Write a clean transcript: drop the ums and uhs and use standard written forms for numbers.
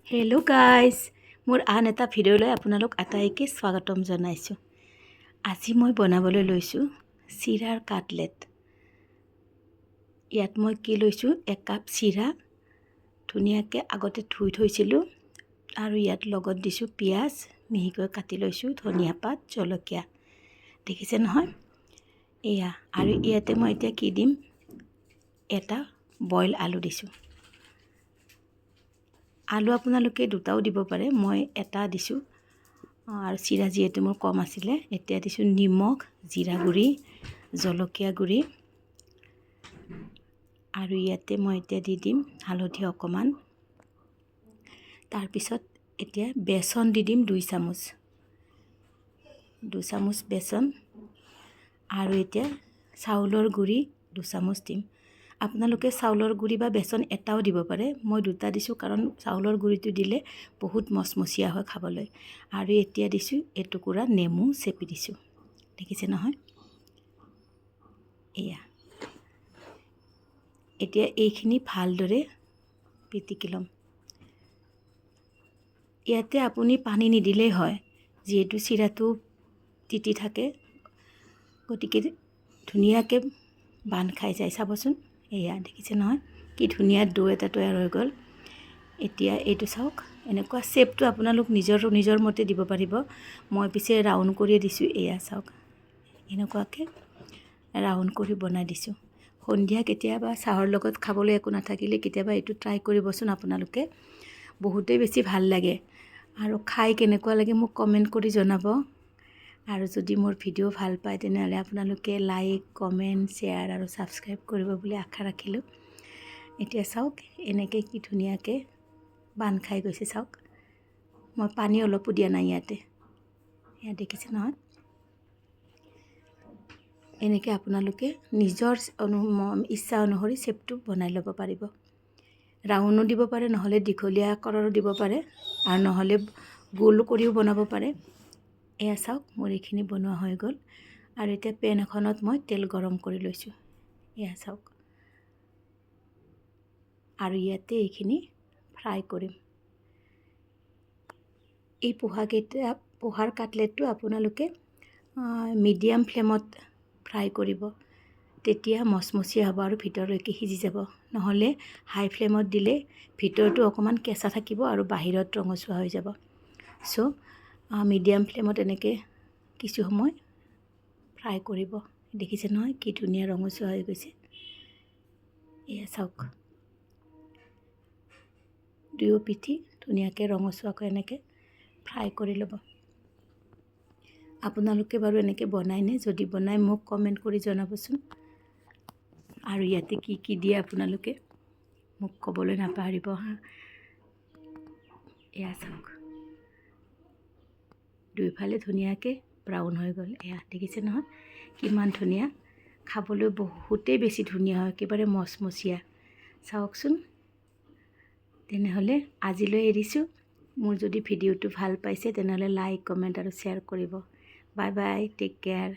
Hello' guys, মোৰ আন এটা ভিডিঅ'লৈ আপোনালোক আটাইকে স্বাগতম জনাইছোঁ। আজি মই বনাবলৈ লৈছোঁ চিৰাৰ কাটলেট। ইয়াত মই কি লৈছোঁ, 1 কাপ চিৰা ধুনীয়াকৈ আগতে ধুই থৈছিলোঁ আৰু ইয়াত লগত দিছোঁ পিঁয়াজ মিহিকৈ কাটি লৈছোঁ, ধনিয়া পাত, জলকীয়া। দেখিছে নহয় এয়া। আৰু ইয়াতে মই এতিয়া কি দিম, এটা বইল আলু দিছোঁ। আলু আপোনালোকে দুটাও দিব পাৰে, মই এটা দিছোঁ। আৰু চিৰা যিহেতু মোৰ কম আছিলে, এতিয়া দিছোঁ নিমখ, জিৰা গুড়ি, জলকীয়া গুড়ি আৰু ইয়াতে মই এতিয়া দি দিম হালধি অকণমান। তাৰপিছত এতিয়া বেচন দি দিম 2 চামুচ, 2 চামুচ বেচন। আৰু এতিয়া চাউলৰ গুড়ি 2 চামুচ দিম। আপোনালোকে চাউলৰ গুড়ি বা বেচন এটাও দিব পাৰে, মই 2টা দিছোঁ কাৰণ চাউলৰ গুড়িটো দিলে বহুত মচমচীয়া হয় খাবলৈ। আৰু এতিয়া দিছোঁ এটুকুৰা নেমু চেপি দিছোঁ। দেখিছে নহয় এয়া। এতিয়া এইখিনি ভালদৰে পিটিকি ল'ম। ইয়াতে আপুনি পানী নিদিলেই হয়, যিহেতু চিৰাটো তিতি থাকে, গতিকে ধুনীয়াকৈ বান্ধ খাই যায়। চাবচোন এয়া, দেখিছে নহয় কি ধুনীয়া ডো এটা তৈয়াৰ হৈ গ'ল। এতিয়া এইটো চাওক, এনেকুৱা শ্বেপটো আপোনালোক নিজৰ মতে দিব পাৰিব। মই পিছে ৰাউণ্ড কৰিয়ে দিছোঁ। এয়া চাওক, এনেকুৱাকৈ ৰাউণ্ড কৰি বনাই দিছোঁ। সন্ধিয়া কেতিয়াবা চাহৰ লগত খাবলৈ একো নাথাকিলে কেতিয়াবা এইটো ট্ৰাই কৰিবচোন আপোনালোকে, বহুতেই বেছি ভাল লাগে। আৰু খাই কেনেকুৱা লাগে মোক কমেণ্ট কৰি জনাব। আৰু যদি মোৰ ভিডিঅ' ভাল পায় তেনেহ'লে আপোনালোকে লাইক, কমেণ্ট, শ্বেয়াৰ আৰু ছাবস্ক্ৰাইব কৰিব বুলি আশা ৰাখিলোঁ। এতিয়া চাওক এনেকৈ কি ধুনীয়াকৈ বান্ধ খাই গৈছে। চাওক, মই পানী অলপো দিয়া নাই ইয়াতে। এয়া দেখিছে নহয়, এনেকৈ আপোনালোকে নিজৰ ইচ্ছা অনুসৰি শ্বেপটো বনাই ল'ব পাৰিব। ৰাউণ্ডো দিব পাৰে, নহ'লে দীঘলীয়া আকাৰৰো দিব পাৰে, আৰু নহ'লে গোল কৰিও বনাব পাৰে। এয়া চাওক, মোৰ এইখিনি বনোৱা হৈ গ'ল। আৰু এতিয়া পেন এখনত মই তেল গৰম কৰি লৈছোঁ। এয়া চাওক, আৰু ইয়াতে এইখিনি ফ্ৰাই কৰিম। এই পোহাৰ কাটলেটটো আপোনালোকে মিডিয়াম ফ্লেমত ফ্ৰাই কৰিব, তেতিয়া মচমচীয়া হ'ব আৰু ভিতৰলৈকে সিজি যাব। নহ'লে হাই ফ্লেমত দিলে ভিতৰটো অকণমান কেঁচা থাকিব আৰু বাহিৰত ৰঙচুৱা হৈ যাব। চ' মিডিয়াম ফ্লেমত এনেকৈ কিছু সময় ফ্ৰাই কৰিব। দেখিছে নহয় কি ধুনীয়া ৰঙচুৱা হৈ গৈছে। এয়া চাওক, দুয়ো পিঠি ধুনীয়াকৈ ৰঙচুৱাকৈ এনেকৈ ফ্ৰাই কৰি ল'ব। আপোনালোকে বাৰু এনেকৈ বনায়নে? যদি বনায় মোক কমেণ্ট কৰি জনাবচোন। আৰু ইয়াতে কি কি দিয়ে আপোনালোকে মোক ক'বলৈ নাপাহৰিব হা। এয়া চাওক, দুইফালে ধুনীয়াকৈ ব্ৰাউন হৈ গ'ল। এয়া দেখিছে নহয় কিমান ধুনীয়া, খাবলৈ বহুতেই বেছি ধুনীয়া হয়, একেবাৰে মচমচীয়া। চাওকচোন। তেনেহ'লে আজিলৈ এৰিছোঁ। মোৰ যদি ভিডিঅ'টো ভাল পাইছে তেনেহ'লে লাইক, কমেণ্ট আৰু শ্বেয়াৰ কৰিব। Bye bye, take care.